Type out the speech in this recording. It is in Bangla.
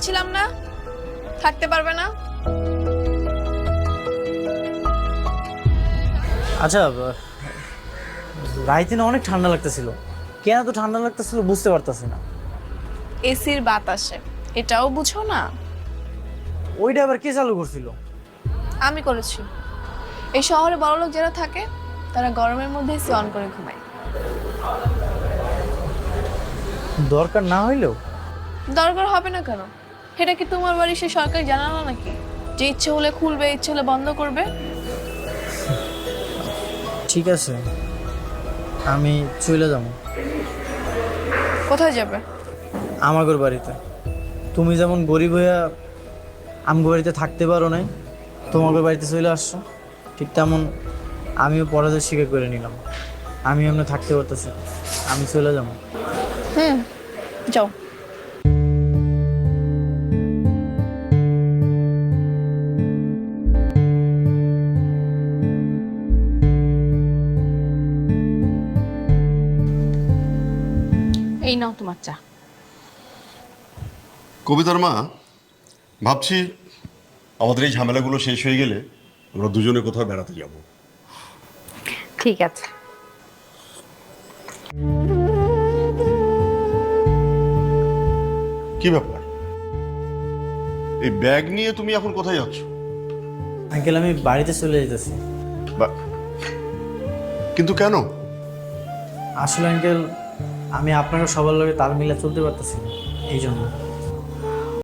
বলেছিলাম না থাকতে পারবে না। আচ্ছা, রাইতে না অনেক ঠান্ডা লাগতেছিল, কেন এত ঠান্ডা লাগতেছিল বুঝতে পারতাছি না। এসির বাতাসে, এটাও বুঝো না? ওইটা আবার কে চালু করছিল? আমি করেছি। এই শহরে বড়লোক যারা থাকে তারা গরমের মধ্যে এসি অন করে ঘুমায়। দরকার না হইলেও? দরকার হবে না কেন? এটা কি তোমার বাড়ি সে সরকার জানালো নাকি যে ইচ্ছে হলে খুলবে ইচ্ছে হলে বন্ধ করবে? ঠিক আছে, আমি চলে যাব। কোথায় যাবে? আমাগোর বাড়িতে। তুমি যেমন গরিব হইয়া আমগো বাড়িতে থাকতে পারো নাই, তোমাদের বাড়িতে চলে আসছো, ঠিক তেমন আমিও পরাজয় স্বীকার করে নিলাম। আমি এমনি থাকতে পারতেছি না। আমি চলে যাবো। যাও। এই নাও তোমার চা। কবিতার মা, ভাবছি আমাদের এই ঝামেলাগুলো শেষ হয়ে গেলে আমরা দুজনে কোথাও বেড়াতে যাব। ঠিক আছে। কি ব্যাপার, এই ব্যাগ নিয়ে তুমি এখন কোথায় যাচ্ছ? আঙ্কেল, আমি বাড়িতে চলে যেতেছি। বা- কিন্তু কেন? আসলে আঙ্কেল, আমি আপনাকে সবার লগে তাল মিলে চলতে পারতেছি না, এই জন্য।